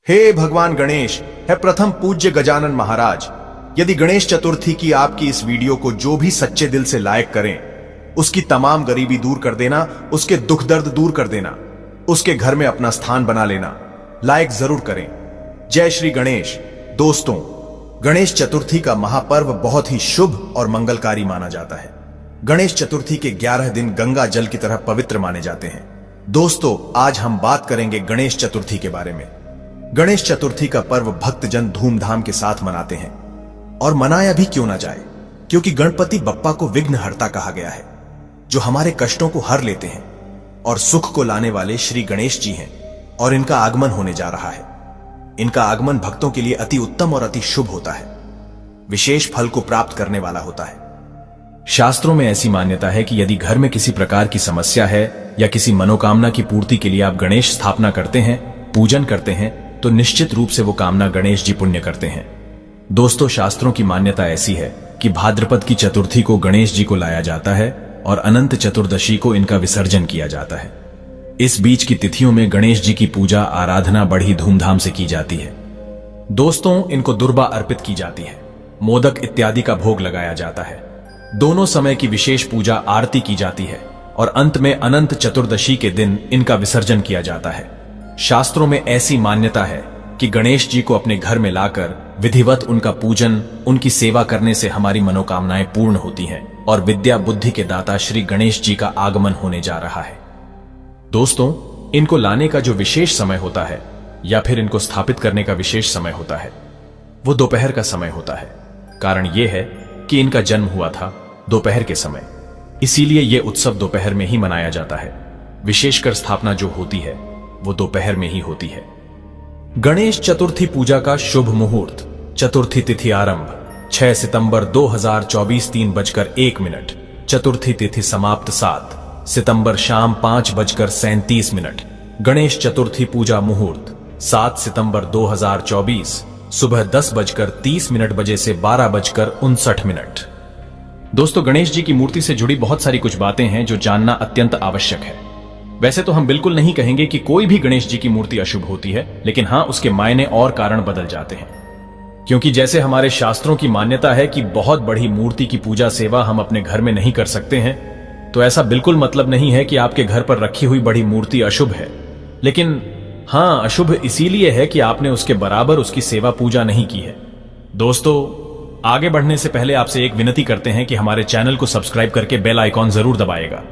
हे भगवान गणेश है प्रथम पूज्य गजानन महाराज। यदि गणेश चतुर्थी की आपकी इस वीडियो को जो भी सच्चे दिल से लाइक करें, उसकी तमाम गरीबी दूर कर देना, उसके दुख दर्द दूर कर देना, उसके घर में अपना स्थान बना लेना। लाइक जरूर करें। जय श्री गणेश। दोस्तों, गणेश चतुर्थी का महापर्व बहुत ही शुभ और मंगलकारी माना जाता है। गणेश चतुर्थी के 11 दिन गंगा जल की तरह पवित्र माने जाते हैं। दोस्तों, आज हम बात करेंगे गणेश चतुर्थी के बारे में। गणेश चतुर्थी का पर्व भक्तजन धूमधाम के साथ मनाते हैं, और मनाया भी क्यों ना जाए, क्योंकि गणपति बप्पा को विघ्नहर्ता कहा गया है, जो हमारे कष्टों को हर लेते हैं और सुख को लाने वाले श्री गणेश जी हैं। और इनका आगमन होने जा रहा है। इनका आगमन भक्तों के लिए अति उत्तम और अति शुभ होता है, विशेष फल को प्राप्त करने वाला होता है। शास्त्रों में ऐसी मान्यता है कि यदि घर में किसी प्रकार की समस्या है या किसी मनोकामना की पूर्ति के लिए आप गणेश स्थापना करते हैं, पूजन करते हैं, तो निश्चित रूप से वो कामना गणेश जी पुण्य करते हैं। दोस्तों, शास्त्रों की मान्यता ऐसी है कि भाद्रपद की चतुर्थी को गणेश जी को लाया जाता है और अनंत चतुर्दशी को इनका विसर्जन किया जाता है। इस बीच की तिथियों में गणेश जी की पूजा आराधना बड़ी धूमधाम से की जाती है। दोस्तों, इनको दुर्बा अर्पित की जाती है, मोदक इत्यादि का भोग लगाया जाता है। दोनों समय की विशेष पूजा आरती की जाती है और अंत में अनंत चतुर्दशी के दिन इनका विसर्जन किया जाता है। शास्त्रों में ऐसी मान्यता है कि गणेश जी को अपने घर में लाकर विधिवत उनका पूजन, उनकी सेवा करने से हमारी मनोकामनाएं पूर्ण होती हैं और विद्या बुद्धि के दाता श्री गणेश जी का आगमन होने जा रहा है। दोस्तों, इनको लाने का जो विशेष समय होता है या फिर इनको स्थापित करने का विशेष समय होता है, वो दोपहर का समय होता है। कारण यह है कि इनका जन्म हुआ था दोपहर के समय, इसीलिए यह उत्सव दोपहर में ही मनाया जाता है। विशेषकर स्थापना जो होती है वो दोपहर में ही होती है। गणेश चतुर्थी पूजा का शुभ मुहूर्त। चतुर्थी तिथि आरंभ 6 सितंबर 2024 3:01। चतुर्थी तिथि समाप्त 7 सितंबर शाम 5:37। गणेश चतुर्थी पूजा मुहूर्त 7 सितंबर 2024 सुबह 10:30 बजे से 12:59। दोस्तों, गणेश जी की मूर्ति से जुड़ी बहुत सारी कुछ बातें हैं जो जानना अत्यंत आवश्यक है। वैसे तो हम बिल्कुल नहीं कहेंगे कि कोई भी गणेश जी की मूर्ति अशुभ होती है, लेकिन हां, उसके मायने और कारण बदल जाते हैं। क्योंकि जैसे हमारे शास्त्रों की मान्यता है कि बहुत बड़ी मूर्ति की पूजा सेवा हम अपने घर में नहीं कर सकते हैं, तो ऐसा बिल्कुल मतलब नहीं है कि आपके घर पर रखी हुई बड़ी मूर्ति अशुभ है। लेकिन हां, अशुभ इसीलिए है कि आपने उसके बराबर उसकी सेवा पूजा नहीं की है। दोस्तों, आगे बढ़ने से पहले आपसे एक विनती करते हैं कि हमारे चैनल को सब्सक्राइब करके बेल आइकॉन जरूर दबाएगा।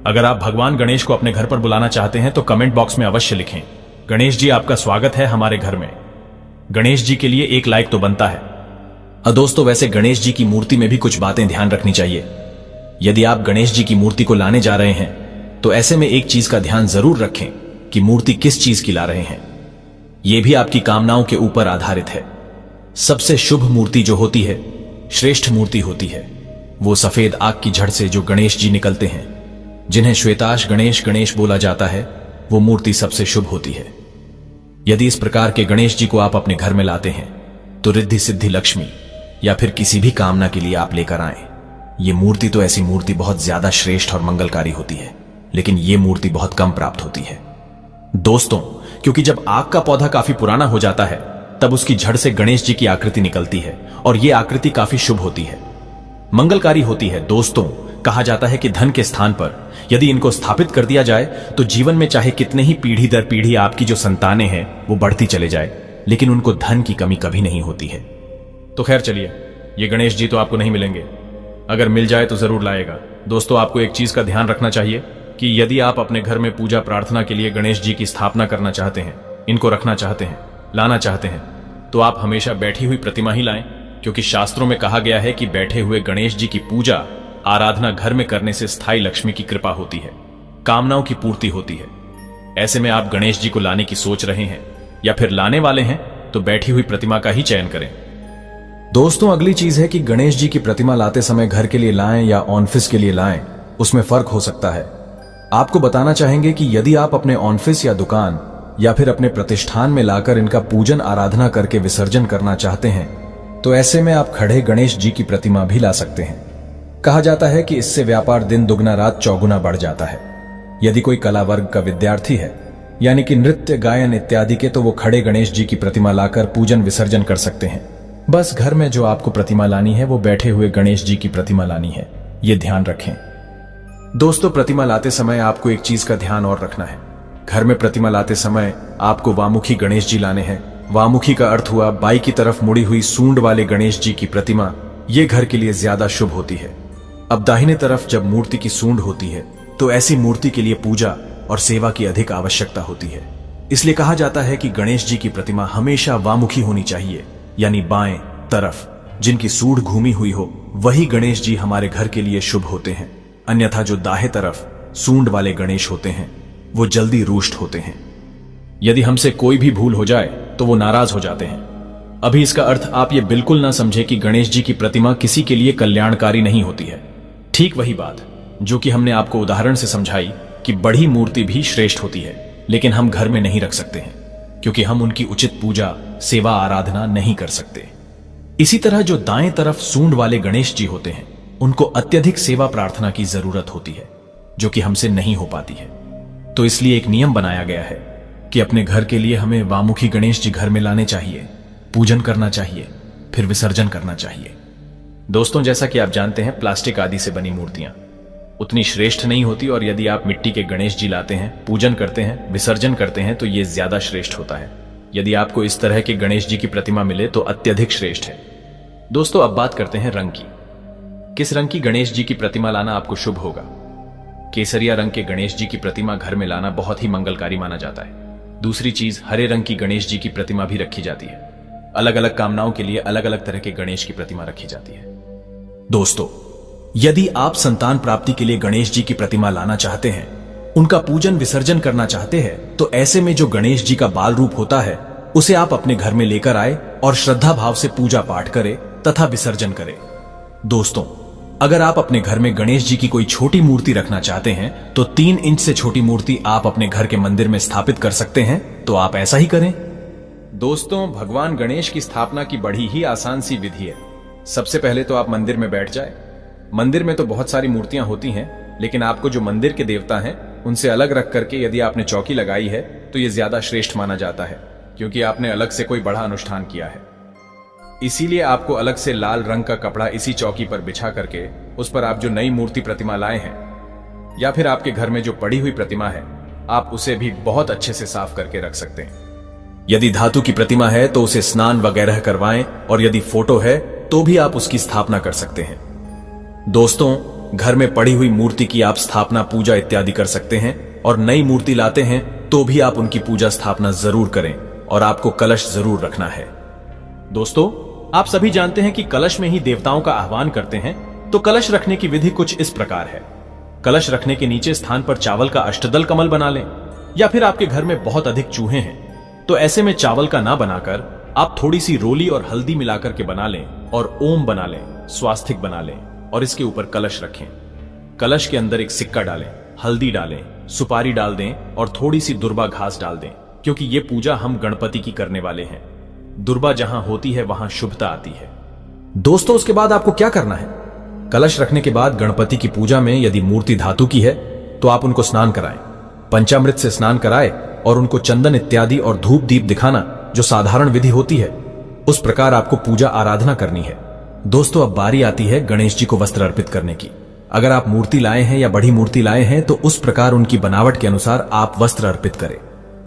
अगर आप भगवान गणेश को अपने घर पर बुलाना चाहते हैं तो कमेंट बॉक्स में अवश्य लिखें, गणेश जी आपका स्वागत है हमारे घर में। गणेश जी के लिए एक लाइक तो बनता है। दोस्तों, वैसे गणेश जी की मूर्ति में भी कुछ बातें ध्यान रखनी चाहिए। यदि आप गणेश जी की मूर्ति को लाने जा रहे हैं तो ऐसे में एक चीज का ध्यान जरूर रखें कि मूर्ति किस चीज की ला रहे हैं। यह भी आपकी कामनाओं के ऊपर आधारित है। सबसे शुभ मूर्ति जो होती है, श्रेष्ठ मूर्ति होती है, वो सफेद आग की झड़ से जो गणेश जी निकलते हैं, जिन्हें श्वेताश गणेश गणेश बोला जाता है, वो मूर्ति सबसे शुभ होती है। यदि इस प्रकार के गणेश जी को आप अपने घर में लाते हैं तो रिद्धि सिद्धि लक्ष्मी या फिर किसी भी कामना के लिए आप लेकर आए। ये मूर्ति तो ऐसी मूर्ति बहुत ज्यादा श्रेष्ठ और मंगलकारी होती है, लेकिन ये मूर्ति बहुत कम प्राप्त होती है। दोस्तों, क्योंकि जब आग का पौधा काफी पुराना हो जाता है तब उसकी जड़ से गणेश जी की आकृति निकलती है और ये आकृति काफी शुभ होती है, मंगलकारी होती है। दोस्तों, कहा जाता है कि धन के स्थान पर यदि इनको स्थापित कर दिया जाए तो जीवन में चाहे कितने ही पीढ़ी दर पीढ़ी आपकी जो संतानें हैं वो बढ़ती चले जाए, लेकिन उनको धन की कमी कभी नहीं होती है। तो खैर चलिए, ये गणेश जी तो आपको नहीं मिलेंगे, अगर मिल जाए तो जरूर लाएगा। दोस्तों, आपको एक चीज का ध्यान रखना चाहिए कि यदि आप अपने घर में पूजा प्रार्थना के लिए गणेश जी की स्थापना करना चाहते हैं, इनको रखना चाहते हैं, लाना चाहते हैं, तो आप हमेशा बैठी हुई प्रतिमा ही लाएं, क्योंकि शास्त्रों में कहा गया है कि बैठे हुए गणेश जी की पूजा आराधना घर में करने से स्थायी लक्ष्मी की कृपा होती है, कामनाओं की पूर्ति होती है। ऐसे में आप गणेश जी को लाने की सोच रहे हैं या फिर लाने वाले हैं तो बैठी हुई प्रतिमा का ही चयन करें। दोस्तों, अगली चीज है कि गणेश जी की प्रतिमा लाते समय घर के लिए लाएं या ऑफिस के लिए लाएं, उसमें फर्क हो सकता है। आपको बताना चाहेंगे कि यदि आप अपने ऑफिस या दुकान या फिर अपने प्रतिष्ठान में लाकर इनका पूजन आराधना करके विसर्जन करना चाहते हैं तो ऐसे में आप खड़े गणेश जी की प्रतिमा भी ला सकते हैं। कहा जाता है कि इससे व्यापार दिन दुगना रात चौगुना बढ़ जाता है। यदि कोई कला वर्ग का विद्यार्थी है यानी कि नृत्य, गायन इत्यादि के, तो वो खड़े गणेश जी की प्रतिमा लाकर पूजन विसर्जन कर सकते हैं। बस घर में जो आपको प्रतिमा लानी है वो बैठे हुए गणेश जी की प्रतिमा लानी है, ये ध्यान रखें। दोस्तों, प्रतिमा लाते समय आपको एक चीज का ध्यान और रखना है। घर में प्रतिमा लाते समय आपको वामुखी गणेश जी लाने हैं। वामुखी का अर्थ हुआ बाई की तरफ मुड़ी हुई सूंड वाले गणेश जी की प्रतिमा, ये घर के लिए ज्यादा शुभ होती है। अब दाहिने तरफ जब मूर्ति की सूंड होती है तो ऐसी मूर्ति के लिए पूजा और सेवा की अधिक आवश्यकता होती है। इसलिए कहा जाता है कि गणेश जी की प्रतिमा हमेशा वामुखी होनी चाहिए, यानी बाएं तरफ जिनकी सूंड घूमी हुई हो वही गणेश जी हमारे घर के लिए शुभ होते हैं। अन्यथा जो दाहिने तरफ सूंड वाले गणेश होते हैं वो जल्दी रुष्ट होते हैं। यदि हमसे कोई भी भूल हो जाए तो वो नाराज हो जाते हैं। अभी इसका अर्थ आप ये बिल्कुल ना समझे कि गणेश जी की प्रतिमा किसी के लिए कल्याणकारी नहीं होती है। ठीक वही बात जो कि हमने आपको उदाहरण से समझाई कि बड़ी मूर्ति भी श्रेष्ठ होती है, लेकिन हम घर में नहीं रख सकते हैं क्योंकि हम उनकी उचित पूजा, सेवा, आराधना नहीं कर सकते। इसी तरह जो दाएं तरफ सूंड वाले गणेश जी होते हैं उनको अत्यधिक सेवा प्रार्थना की जरूरत होती है, जो कि हमसे नहीं हो पाती है। तो इसलिए एक नियम बनाया गया है कि अपने घर के लिए हमें वामुखी गणेश जी घर में लाने चाहिए, पूजन करना चाहिए, फिर विसर्जन करना चाहिए। दोस्तों, जैसा कि आप जानते हैं, प्लास्टिक आदि से बनी मूर्तियां उतनी श्रेष्ठ नहीं होती, और यदि आप मिट्टी के गणेश जी लाते हैं, पूजन करते हैं, विसर्जन करते हैं तो ये ज्यादा श्रेष्ठ होता है। यदि आपको इस तरह के गणेश जी की प्रतिमा मिले तो अत्यधिक श्रेष्ठ है। दोस्तों, अब बात करते हैं रंग की। किस रंग की गणेश जी की प्रतिमा लाना आपको शुभ होगा? केसरिया रंग के गणेश जी की प्रतिमा घर में लाना बहुत ही मंगलकारी माना जाता है। दूसरी चीज, हरे रंग की गणेश जी की प्रतिमा भी रखी जाती है। अलग अलग कामनाओं के लिए अलग अलग तरह के गणेश की प्रतिमा रखी जाती है। दोस्तों, यदि आप संतान प्राप्ति के लिए गणेश जी की प्रतिमा लाना चाहते हैं, उनका पूजन विसर्जन करना चाहते हैं, तो ऐसे में जो गणेश जी का बाल रूप होता है उसे आप अपने घर में लेकर आए और श्रद्धा भाव से पूजा पाठ करें तथा विसर्जन करें। दोस्तों, अगर आप अपने घर में गणेश जी की कोई छोटी मूर्ति रखना चाहते हैं तो 3 इंच से छोटी मूर्ति आप अपने घर के मंदिर में स्थापित कर सकते हैं, तो आप ऐसा ही करें। दोस्तों, भगवान गणेश की स्थापना की बड़ी ही आसान सी विधि है। सबसे पहले तो आप मंदिर में बैठ जाए। मंदिर में तो बहुत सारी मूर्तियां होती हैं, लेकिन आपको जो मंदिर के देवता हैं उनसे अलग रख करके यदि आपने चौकी लगाई है तो यह ज्यादा श्रेष्ठ माना जाता है, क्योंकि आपने अलग से कोई बड़ा अनुष्ठान किया है। इसीलिए आपको अलग से लाल रंग का कपड़ा इसी चौकी पर बिछा करके उस पर आप जो नई मूर्ति प्रतिमा लाए हैं या फिर आपके घर में जो पड़ी हुई प्रतिमा है, आप उसे भी बहुत अच्छे से साफ करके रख सकते हैं। यदि धातु की प्रतिमा है तो उसे स्नान वगैरह करवाएं, और यदि फोटो है तो भी आप उसकी स्थापना कर सकते हैं। दोस्तों, घर में पड़ी हुई मूर्ति की आप स्थापना, पूजा इत्यादि कर सकते हैं, और नई मूर्ति लाते हैं तो भी आप उनकी पूजा स्थापना जरूर करें, और आपको कलश जरूर रखना है। दोस्तों, आप सभी जानते हैं कि कलश में ही देवताओं का आह्वान करते हैं, तो कलश रखने की विधि कुछ इस प्रकार है। कलश रखने के नीचे स्थान पर चावल का अष्टदल कमल बना लें, या फिर आपके घर में बहुत अधिक चूहे हैं तो ऐसे में चावल का ना बनाकर आप थोड़ी सी रोली और हल्दी मिलाकर के बना लें, और ओम बना लें, स्वास्तिक बना लें, और इसके ऊपर कलश रखें। कलश के अंदर एक सिक्का डालें, हल्दी डालें, सुपारी डाल दें और थोड़ी सी दुर्बा घास डाल दें, क्योंकि ये पूजा हम गणपति की करने वाले हैं। दुर्बा जहां होती है वहां शुभता आती है। दोस्तों, उसके बाद आपको क्या करना है? कलश रखने के बाद गणपति की पूजा में यदि मूर्ति धातु की है तो आप उनको स्नान कराएं, पंचामृत से स्नान कराएं और उनको चंदन इत्यादि और धूप दीप दिखाना, जो साधारण विधि होती है, उस प्रकार आपको पूजा आराधना करनी है। दोस्तों, अब बारी आती है गणेश जी को वस्त्र अर्पित करने की। अगर आप मूर्ति लाए हैं या बड़ी मूर्ति लाए हैं तो उस प्रकार उनकी बनावट के अनुसार आप वस्त्र अर्पित करें,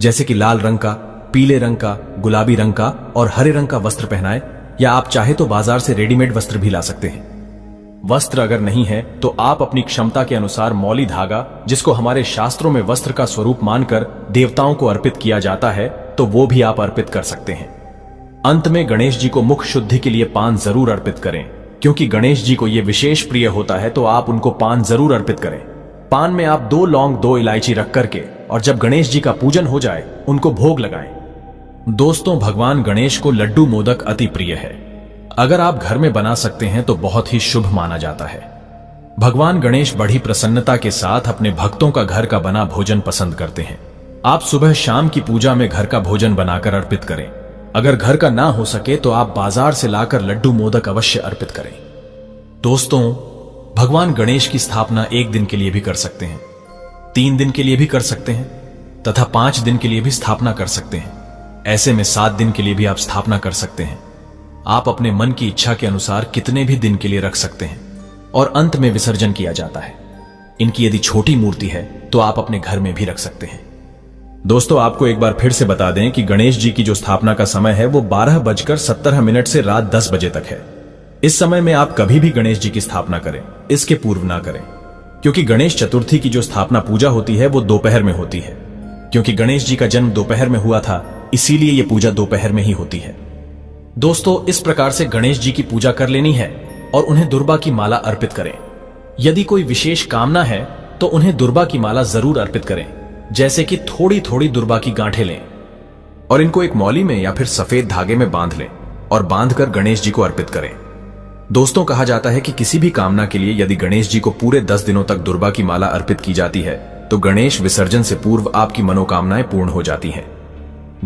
जैसे कि लाल रंग का, पीले रंग का, गुलाबी रंग का और हरे रंग का वस्त्र पहनाएं, या आप चाहे तो बाजार से रेडीमेड वस्त्र भी ला सकते हैं। वस्त्र अगर नहीं है तो आप अपनी क्षमता के अनुसार मौली धागा, जिसको हमारे शास्त्रों में वस्त्र का स्वरूप मानकर देवताओं को अर्पित किया जाता है, तो वो भी आप अर्पित कर सकते हैं। अंत में गणेश जी को मुख शुद्धि के लिए पान जरूर अर्पित करें, क्योंकि गणेश जी को यह विशेष प्रिय होता है, तो आप उनको पान जरूर अर्पित करें। पान में आप 2 लौंग 2 इलायची रख करके और जब गणेश जी का पूजन हो जाए उनको भोग लगाएं। दोस्तों, भगवान गणेश को लड्डू मोदक अति प्रिय है। अगर आप घर में बना सकते हैं तो बहुत ही शुभ माना जाता है। भगवान गणेश बड़ी प्रसन्नता के साथ अपने भक्तों का घर का बना भोजन पसंद करते हैं। आप सुबह शाम की पूजा में घर का भोजन बनाकर अर्पित करें। अगर घर का ना हो सके तो आप बाजार से लाकर लड्डू मोदक अवश्य अर्पित करें। दोस्तों, भगवान गणेश की स्थापना 1 दिन के लिए भी कर सकते हैं, 3 दिन के लिए भी कर सकते हैं, तथा 5 दिन के लिए भी स्थापना कर सकते हैं। ऐसे में 7 दिन के लिए भी आप स्थापना कर सकते हैं। आप अपने मन की इच्छा के अनुसार कितने भी दिन के लिए रख सकते हैं और अंत में विसर्जन किया जाता है। इनकी यदि छोटी मूर्ति है तो आप अपने घर में भी रख सकते हैं। दोस्तों, आपको एक बार फिर से बता दें कि गणेश जी की जो स्थापना का समय है वो 12:17 से रात 10 बजे तक है। इस समय में आप कभी भी गणेश जी की स्थापना करें, इसके पूर्व ना करें, क्योंकि गणेश चतुर्थी की जो स्थापना पूजा होती है वो दोपहर में होती है। क्योंकि गणेश जी का जन्म दोपहर में हुआ था, इसीलिए यह पूजा दोपहर में ही होती है। दोस्तों, इस प्रकार से गणेश जी की पूजा कर लेनी है और उन्हें दुर्बा की माला अर्पित करें। यदि कोई विशेष कामना है तो उन्हें दुर्बा की माला जरूर अर्पित करें, जैसे कि थोड़ी थोड़ी दुर्बा की गांठें लें और इनको एक मौली में या फिर सफेद धागे में बांध लें और बांधकर गणेश जी को अर्पित करें। दोस्तों, कहा जाता है कि किसी भी कामना के लिए यदि गणेश जी को पूरे 10 दिनों तक दुर्बा की माला अर्पित की जाती है तो गणेश विसर्जन से पूर्व आपकी मनोकामनाएं पूर्ण हो जाती हैं।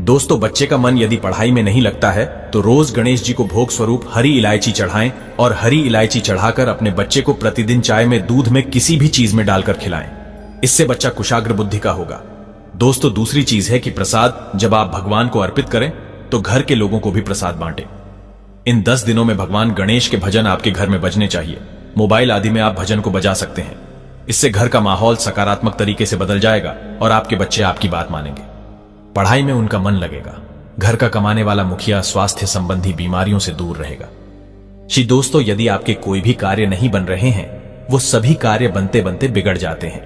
दोस्तों, बच्चे का मन यदि पढ़ाई में नहीं लगता है तो रोज गणेश जी को भोग स्वरूप हरी इलायची चढ़ाएं और हरी इलायची चढ़ाकर अपने बच्चे को प्रतिदिन चाय में, दूध में, किसी भी चीज में डालकर खिलाएं। इससे बच्चा कुशाग्र बुद्धि का होगा। दोस्तों, दूसरी चीज है कि प्रसाद जब आप भगवान को अर्पित करें तो घर के लोगों को भी प्रसाद बांटें। इन 10 दिनों में भगवान गणेश के भजन आपके घर में बजने चाहिए। मोबाइल आदि में आप भजन को बजा सकते हैं। इससे घर का माहौल सकारात्मक तरीके से बदल जाएगा और आपके बच्चे आपकी बात मानेंगे। पढ़ाई में उनका मन लगेगा। घर का कमाने वाला मुखिया स्वास्थ्य संबंधी बीमारियों से दूर रहेगा। जी दोस्तों, यदि आपके कोई भी कार्य नहीं बन रहे हैं, वो सभी कार्य बनते बनते बिगड़ जाते हैं,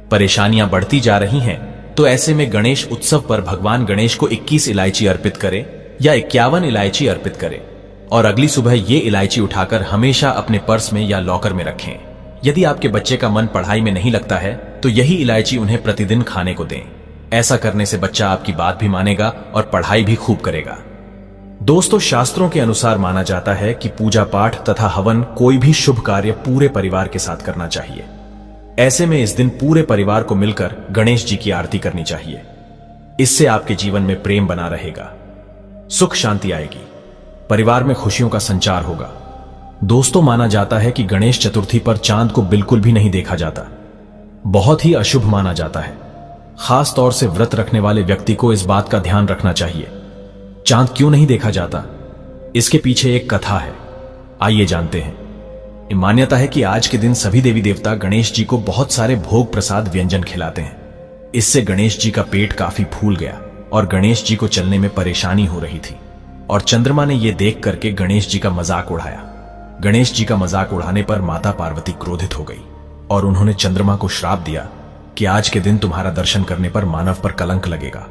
परेशानियां बढ़ती जा रही हैं, तो ऐसे में गणेश उत्सव पर भगवान गणेश को 21 इलायची अर्पित करें या 51 इलायची अर्पित करें और अगली सुबह ये इलायची उठाकर हमेशा अपने पर्स में या लॉकर में रखें। यदि आपके बच्चे का मन पढ़ाई में नहीं लगता है तो यही इलायची उन्हें प्रतिदिन खाने को दें। ऐसा करने से बच्चा आपकी बात भी मानेगा और पढ़ाई भी खूब करेगा। दोस्तों, शास्त्रों के अनुसार माना जाता है कि पूजा पाठ तथा हवन, कोई भी शुभ कार्य पूरे परिवार के साथ करना चाहिए। ऐसे में इस दिन पूरे परिवार को मिलकर गणेश जी की आरती करनी चाहिए। इससे आपके जीवन में प्रेम बना रहेगा, सुख शांति आएगी, परिवार में खुशियों का संचार होगा। दोस्तों, माना जाता है कि गणेश चतुर्थी पर चांद को बिल्कुल भी नहीं देखा जाता, बहुत ही अशुभ माना जाता है। खास तौर से व्रत रखने वाले व्यक्ति को इस बात का ध्यान रखना चाहिए। चांद क्यों नहीं देखा जाता? इसके पीछे एक कथा है, आइए जानते हैं। मान्यता है कि आज के दिन सभी देवी देवता गणेश जी को बहुत सारे भोग प्रसाद व्यंजन खिलाते हैं। इससे गणेश जी का पेट काफी फूल गया और गणेश जी को चलने में परेशानी हो रही थी और चंद्रमा ने यह देख करके गणेश जी का मजाक उड़ाया। गणेश जी का मजाक उड़ाने पर माता पार्वती क्रोधित हो गई और उन्होंने चंद्रमा को श्राप दिया कि आज के दिन तुम्हारा दर्शन करने पर मानव पर कलंक लगेगा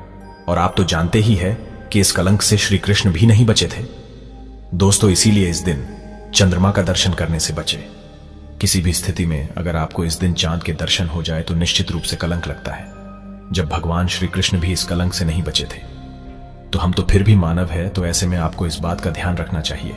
और आप तो जानते ही है कि इस कलंक से श्री कृष्ण भी नहीं बचे थे। दोस्तों, इसीलिए इस दिन चंद्रमा का दर्शन करने से बचे। किसी भी स्थिति में अगर आपको इस दिन चांद के दर्शन हो जाए तो निश्चित रूप से कलंक लगता है। जब भगवान श्री कृष्ण भी इस कलंक से नहीं बचे थे तो हम तो फिर भी मानव है, तो ऐसे में आपको इस बात का ध्यान रखना चाहिए